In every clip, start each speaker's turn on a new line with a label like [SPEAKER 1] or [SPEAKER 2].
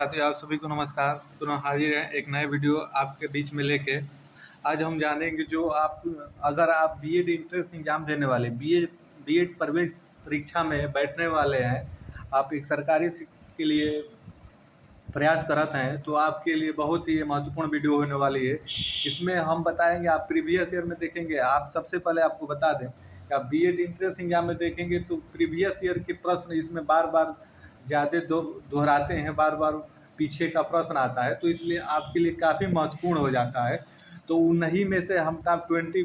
[SPEAKER 1] साथियों, आप सभी को नमस्कार। पुनः हाजिर हैं एक नए वीडियो आपके बीच में लेके। आज हम जानेंगे जो आप अगर आप बीएड एंट्रेंस एग्जाम देने वाले बीएड प्रवेश परीक्षा में बैठने वाले हैं, आप एक सरकारी सीट के लिए प्रयास करते हैं, तो आपके लिए बहुत ही महत्वपूर्ण वीडियो होने वाली है। इसमें हम बताएंगे, आप प्रीवियस ईयर में देखेंगे। आप सबसे पहले आपको बता दें कि आप बीएड एंट्रेंस एग्जाम में देखेंगे तो प्रीवियस ईयर के प्रश्न इसमें बार बार ज़्यादा दोहराते हैं, बार बार पीछे का प्रश्न आता है, तो इसलिए आपके लिए काफ़ी महत्वपूर्ण हो जाता है। तो उन्हीं में से हम टॉप 20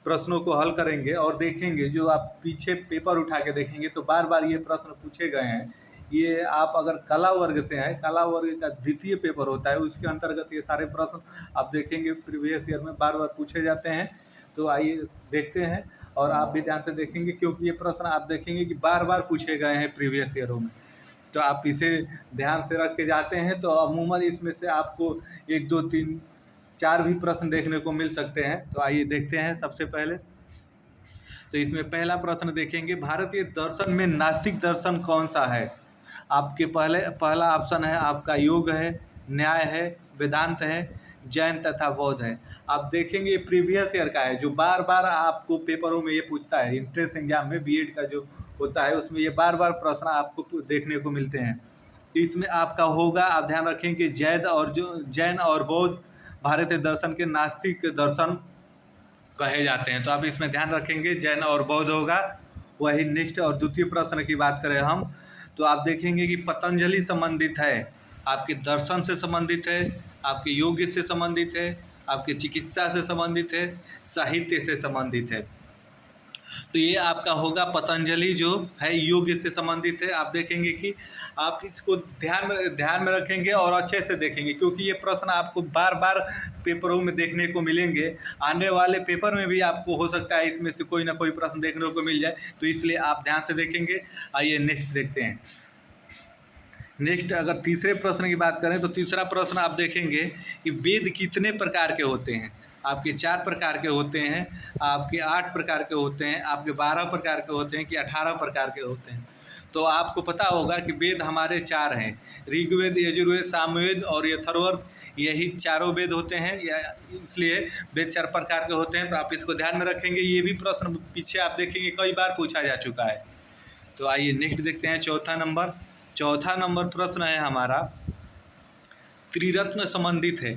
[SPEAKER 1] प्रश्नों को हल करेंगे और देखेंगे। जो आप पीछे पेपर उठा के देखेंगे तो बार बार ये प्रश्न पूछे गए हैं। ये आप अगर कला वर्ग से हैं, कला वर्ग का द्वितीय पेपर होता है, उसके अंतर्गत ये सारे प्रश्न आप देखेंगे प्रीवियस ईयर में बार बार पूछे जाते हैं। तो आइए देखते हैं, और आप भी ध्यान से देखेंगे क्योंकि ये प्रश्न आप देखेंगे कि बार बार पूछे गए हैं प्रीवियस ईयरों में। तो आप इसे ध्यान से रख के जाते हैं तो अमूमन इसमें से आपको 1, 2, 3, 4 भी प्रश्न देखने को मिल सकते हैं। तो आइए देखते हैं। सबसे पहले तो इसमें पहला प्रश्न देखेंगे, भारतीय दर्शन में नास्तिक दर्शन कौन सा है? आपके पहला ऑप्शन है आपका योग है, न्याय है, वेदांत है, जैन तथा बौद्ध है। आप देखेंगे प्रीवियस ईयर का है, जो बार बार आपको पेपरों में ये पूछता है। इंट्रेंस एग्जाम में बीएड का जो होता है उसमें ये बार बार प्रश्न आपको देखने को मिलते हैं। तो इसमें आपका होगा, आप ध्यान रखें कि जैन और बौद्ध भारतीय दर्शन के नास्तिक दर्शन कहे जाते हैं। तो आप इसमें ध्यान रखेंगे जैन और बौद्ध होगा। वही नेक्स्ट और द्वितीय प्रश्न की बात करें हम, तो आप देखेंगे कि पतंजलि संबंधित है, आपके दर्शन से संबंधित है, आपके योग से संबंधित है, आपके चिकित्सा से संबंधित है, साहित्य से संबंधित है। तो ये आपका होगा पतंजलि, जो है योग से संबंधित है। आप देखेंगे कि आप इसको ध्यान में रखेंगे और अच्छे से देखेंगे, क्योंकि ये प्रश्न आपको बार बार पेपरों में देखने को मिलेंगे। आने वाले पेपर में भी आपको हो सकता है इसमें से कोई ना कोई प्रश्न देखने को मिल जाए, तो इसलिए आप ध्यान से देखेंगे। आइए नेक्स्ट देखते हैं। नेक्स्ट अगर तीसरे प्रश्न की बात करें तो तीसरा प्रश्न आप देखेंगे कि वेद कितने प्रकार के होते हैं? आपके 4 प्रकार के होते हैं, आपके 8 प्रकार के होते हैं, आपके 12 प्रकार के होते हैं कि 18 प्रकार के होते हैं? तो आपको पता होगा कि वेद हमारे 4 हैं, ऋग्वेद, यजुर्वेद, सामवेद और अथर्ववेद। यही चारों वेद होते हैं, या इसलिए वेद 4 प्रकार के होते हैं। तो आप इसको ध्यान में रखेंगे। ये भी प्रश्न पीछे आप देखेंगे कई बार पूछा जा चुका है। तो आइए नेक्स्ट देखते हैं। चौथा नंबर प्रश्न है हमारा, त्रिरत्न संबंधित है,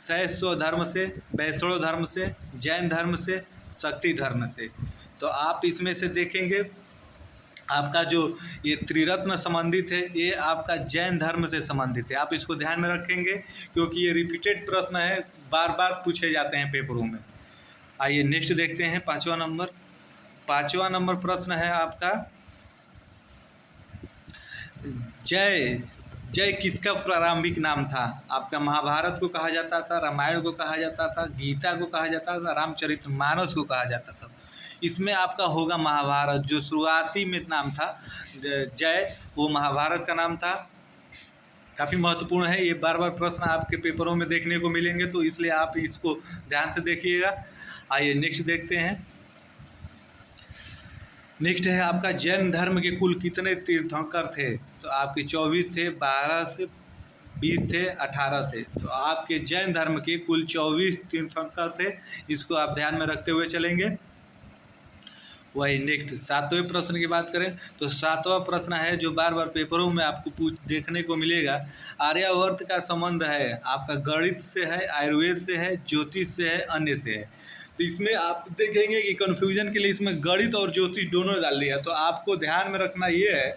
[SPEAKER 1] शैव धर्म से, वैष्णव धर्म से, जैन धर्म से, शक्ति धर्म से। तो आप इसमें से देखेंगे आपका जो ये त्रिरत्न संबंधित है, ये आपका जैन धर्म से संबंधित है। आप इसको ध्यान में रखेंगे क्योंकि ये रिपीटेड प्रश्न है, बार बार पूछे जाते हैं पेपरों में। आइए नेक्स्ट देखते हैं। पाँचवा नंबर प्रश्न है आपका, जय किसका प्रारंभिक नाम था? आपका महाभारत को कहा जाता था, रामायण को कहा जाता था, गीता को कहा जाता था, रामचरितमानस को कहा जाता था। इसमें आपका होगा महाभारत, जो शुरुआती में नाम था जय, वो महाभारत का नाम था। काफ़ी महत्वपूर्ण है, ये बार बार प्रश्न आपके पेपरों में देखने को मिलेंगे, तो इसलिए आप इसको ध्यान से देखिएगा। आइए नेक्स्ट देखते हैं। नेक्स्ट है आपका, जैन धर्म के कुल कितने तीर्थंकर थे? तो आपके 24 थे, 12 से 20 थे, 18 थे। तो आपके जैन धर्म के कुल 24 तीर्थंकर थे। इसको आप ध्यान में रखते हुए चलेंगे। वही नेक्स्ट 7वें प्रश्न की बात करें तो 7वां प्रश्न है जो बार बार पेपरों में आपको देखने को मिलेगा, आर्यावर्त का संबंध है आपका गणित से है, आयुर्वेद से है, ज्योतिष से है, अन्य से है। तो इसमें आप देखेंगे कि कन्फ्यूजन के लिए इसमें गणित और ज्योतिष दोनों डाल दिया। तो आपको ध्यान में रखना ये है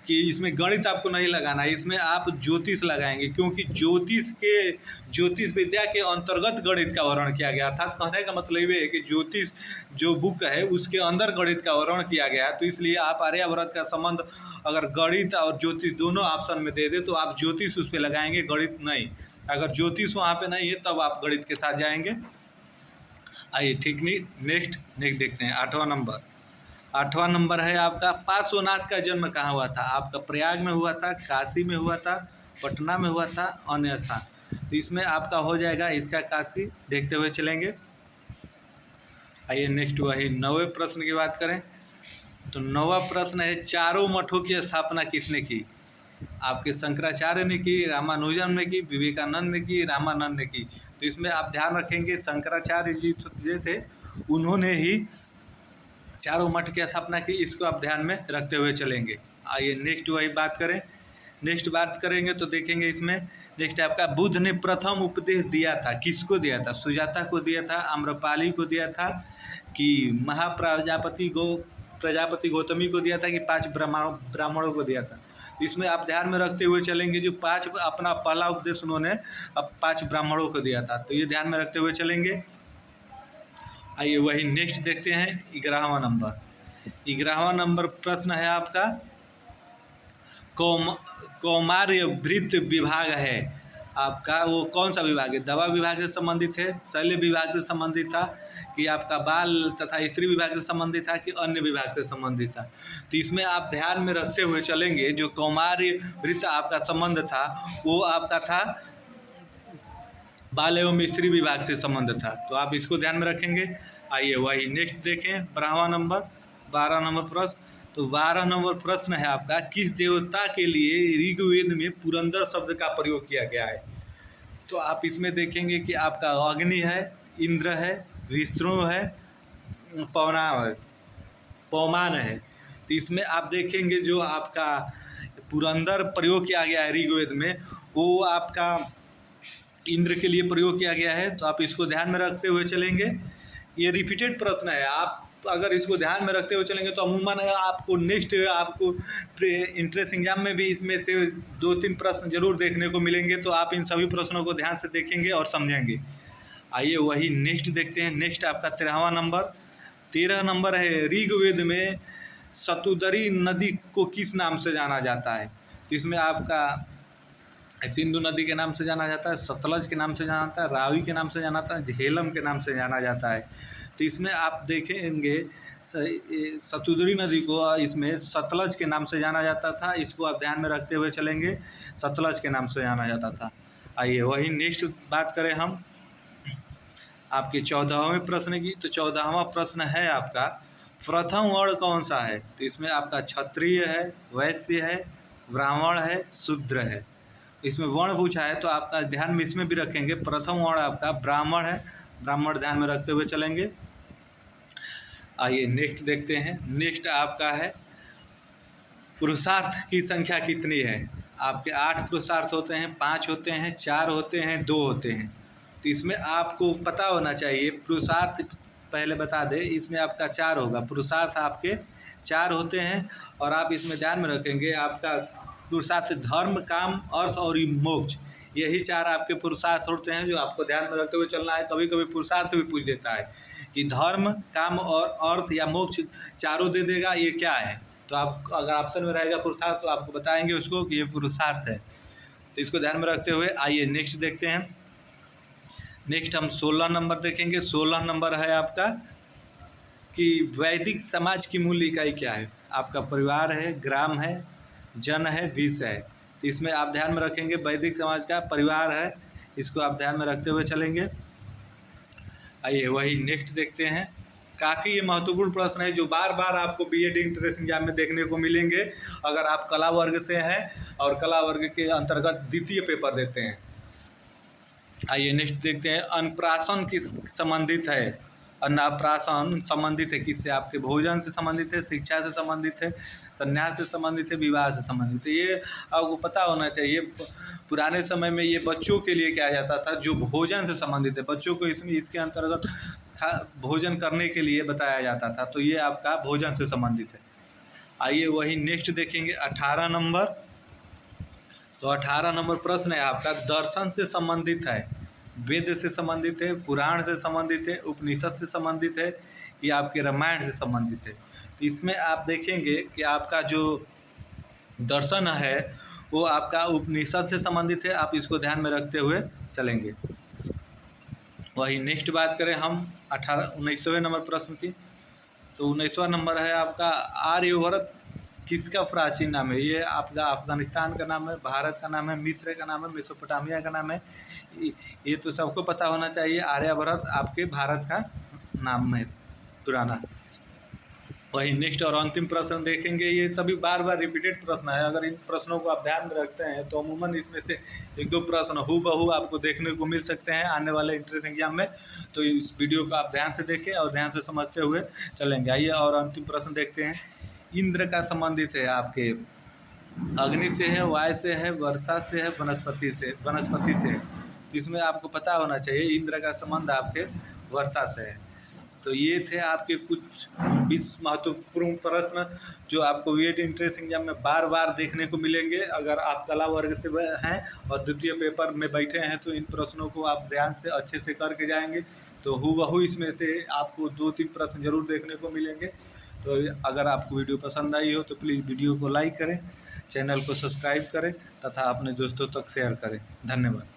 [SPEAKER 1] कि इसमें गणित आपको नहीं लगाना है, इसमें आप ज्योतिष लगाएंगे, क्योंकि ज्योतिष विद्या के अंतर्गत गणित का वर्णन किया गया। अर्थात कहने का मतलब ये है कि ज्योतिष जो बुक है उसके अंदर गणित का वर्णन किया गया है। तो इसलिए आप आर्यावर्त का संबंध अगर गणित और ज्योतिष दोनों ऑप्शन में दे दे तो आप ज्योतिष उस पर लगाएंगे, गणित नहीं। अगर ज्योतिष वहाँ पे नहीं है तब आप गणित के साथ जाएंगे। आइए ठीक नहीं, नेक्स्ट देखते हैं। 8वां नंबर है आपका, पार्श्वनाथ का जन्म कहाँ हुआ था? आपका प्रयाग में हुआ था, काशी में हुआ था, पटना में हुआ था, अन्य स्थान। तो इसमें आपका हो जाएगा इसका काशी। देखते हुए चलेंगे। आइए नेक्स्ट वही 9वें प्रश्न की बात करें तो 9वां प्रश्न है, चारों मठों की स्थापना किसने की? आपके शंकराचार्य ने की, रामानुजन ने की, विवेकानंद ने की, रामानंद ने की। तो इसमें आप ध्यान रखेंगे शंकराचार्य जी जो थे उन्होंने ही चारों मठ की स्थापना की, इसको आप ध्यान में रखते हुए चलेंगे। आइए नेक्स्ट वही बात करें। नेक्स्ट बात करेंगे तो देखेंगे इसमें नेक्स्ट आपका बुद्ध ने प्रथम उपदेश दिया था, किसको दिया था? सुजाता को दिया था, आम्रपाली को दिया था, कि प्रजापति गौतमी को दिया था, कि 5 ब्राह्मणों को दिया था? इसमें आप ध्यान में रखते हुए चलेंगे जो 5 अपना पहला उपदेश उन्होंने अब 5 ब्राह्मणों को दिया था, तो ये ध्यान में रखते हुए चलेंगे। आइए वही नेक्स्ट देखते हैं 11वां नंबर। 11वां नंबर प्रश्न है आपका कौमार्य वृत्त विभाग है आपका, वो कौन सा विभाग है? दवा विभाग से संबंधित है, शल्य विभाग से संबंधित था, कि आपका बाल तथा स्त्री विभाग से संबंधित था, कि अन्य विभाग से संबंधित था? तो इसमें आप ध्यान में रखते हुए चलेंगे जो कौमार्य वृत्त आपका संबंध था वो आपका था बाल एवं स्त्री विभाग से संबंध था, तो आप इसको ध्यान में रखेंगे। आइए वही नेक्स्ट देखें 12वां नंबर 12 नंबर प्रश्न। तो 12 नंबर प्रश्न है आपका किस देवता के लिए ऋग्वेद में पुरंदर शब्द का प्रयोग किया गया है? तो आप इसमें देखेंगे कि आपका अग्नि है, इंद्र है, विष्णु है, पवमान है। तो इसमें आप देखेंगे जो आपका पुरंदर प्रयोग किया गया है ऋग्वेद में वो आपका इंद्र के लिए प्रयोग किया गया है, तो आप इसको ध्यान में रखते हुए चलेंगे। ये रिपीटेड प्रश्न है, आप अगर इसको ध्यान में रखते हुए चलेंगे तो अमूमन आपको नेक्स्ट आपको इंट्रेंस एग्जाम में भी इसमें से 2-3 प्रश्न जरूर देखने को मिलेंगे, तो आप इन सभी प्रश्नों को ध्यान से देखेंगे और समझेंगे। आइए वही नेक्स्ट देखते हैं। नेक्स्ट आपका 13वां नंबर 13 नंबर है ऋग्वेद में सतुदरी नदी को किस नाम से जाना जाता है? तो इसमें आपका सिंधु नदी के नाम से जाना जाता है, सतलज के नाम से जाना जाता है, रावी के नाम से जाना जाता है, झेलम के नाम से जाना जाता है। तो इसमें आप देखेंगे सतुदरी नदी को इसमें सतलज के नाम से जाना जाता था, इसको आप ध्यान में रखते हुए चलेंगे, सतलज के नाम से जाना जाता था। आइए वही नेक्स्ट बात करें हम आपके 14वें प्रश्न की। तो 14वां प्रश्न है आपका प्रथम वर्ण कौन सा है? तो इसमें आपका क्षत्रिय है, वैश्य है, ब्राह्मण है, शूद्र है। इसमें वर्ण पूछा है तो आपका ध्यान में इसमें भी रखेंगे प्रथम वर्ण आपका ब्राह्मण है, ब्राह्मण ध्यान में रखते हुए चलेंगे। आइए नेक्स्ट देखते हैं। नेक्स्ट आपका है पुरुषार्थ की संख्या कितनी है? आपके 8 पुरुषार्थ होते हैं, 5 होते हैं, 4 होते हैं, 2 होते हैं। तो इसमें आपको पता होना चाहिए पुरुषार्थ पहले बता दें, इसमें आपका 4 होगा, पुरुषार्थ आपके 4 होते हैं। और आप इसमें ध्यान में रखेंगे आपका पुरुषार्थ धर्म, काम, अर्थ और मोक्ष, यही 4 आपके पुरुषार्थ होते हैं जो आपको ध्यान में रखते हुए चलना है। कभी कभी पुरुषार्थ भी पूछ देता है कि धर्म, काम और अर्थ या मोक्ष चारों दे देगा, ये क्या है? तो आप अगर ऑप्शन में रहेगा पुरुषार्थ तो आपको बताएंगे उसको कि ये पुरुषार्थ है, तो इसको ध्यान में रखते हुए आइए नेक्स्ट देखते हैं। नेक्स्ट हम 16 नंबर देखेंगे। 16 नंबर है आपका कि वैदिक समाज की मूल इकाई क्या है? आपका परिवार है, ग्राम है, जन है, विष है। तो इसमें आप ध्यान में रखेंगे वैदिक समाज का परिवार है, इसको आप ध्यान में रखते हुए चलेंगे। आइए वही नेक्स्ट देखते हैं। काफ़ी ये महत्वपूर्ण प्रश्न है जो बार बार आपको बीएड एंट्रेंस एग्जाम में देखने को मिलेंगे अगर आप कला वर्ग से हैं और कला वर्ग के अंतर्गत द्वितीय पेपर देते हैं। आइए नेक्स्ट देखते हैं। अन्नप्राशन किस संबंधित है? अन्नप्राशन संबंधित है किससे? आपके भोजन से संबंधित है, शिक्षा से संबंधित है, संन्यास से संबंधित है, विवाह से संबंधित है। ये आपको पता होना चाहिए। पुराने समय में ये बच्चों के लिए किया जाता था जो भोजन से संबंधित है, बच्चों को इसमें इसके अंतर्गत भोजन करने के लिए बताया जाता था, तो ये आपका भोजन से संबंधित है। आइए वही नेक्स्ट देखेंगे 18 नंबर। तो 18 नंबर प्रश्न है आपका दर्शन से संबंधित है, वेद से संबंधित है, पुराण से संबंधित है, उपनिषद से संबंधित है, या आपके रामायण से संबंधित है? तो इसमें आप देखेंगे कि आपका जो दर्शन है वो आपका उपनिषद से संबंधित है, आप इसको ध्यान में रखते हुए चलेंगे। वही नेक्स्ट बात करें हम 19वें नंबर प्रश्न की। तो 19वां नंबर है आपका आर्यभट्ट किसका प्राचीन नाम है? ये आपका अफगानिस्तान का नाम है, भारत का नाम है, मिस्र का नाम है, मेसोपोटामिया का नाम है, ये तो सबको पता होना चाहिए। आर्यभट्ट आपके भारत का नाम है पुराना। वही नेक्स्ट और अंतिम प्रश्न देखेंगे। ये सभी बार बार रिपीटेड प्रश्न है। अगर इन प्रश्नों को आप ध्यान में रखते हैं तो अमूमन इसमें से एक दो प्रश्न हूबहू आपको देखने को मिल सकते हैं आने वाले इंट्रेंस एग्जाम में। तो इस वीडियो को आप ध्यान से देखें और ध्यान से समझते हुए चलेंगे। आइए और अंतिम प्रश्न देखते हैं। इंद्र का संबंधित है आपके अग्नि से है, वायु से है, वर्षा से है, वनस्पति से है। तो इसमें आपको पता होना चाहिए इंद्र का संबंध आपके वर्षा से है। तो ये थे आपके कुछ 20 महत्वपूर्ण प्रश्न जो आपको बीएड इंट्रेंस एग्जाम में बार बार देखने को मिलेंगे। अगर आप कला वर्ग से हैं और द्वितीय पेपर में बैठे हैं तो इन प्रश्नों को आप ध्यान से अच्छे से करके जाएंगे तो हूबहू इसमें से आपको 2-3 प्रश्न जरूर देखने को मिलेंगे। तो अगर आपको वीडियो पसंद आई हो तो प्लीज़ वीडियो को लाइक करें, चैनल को सब्सक्राइब करें तथा अपने दोस्तों तक शेयर करें। धन्यवाद।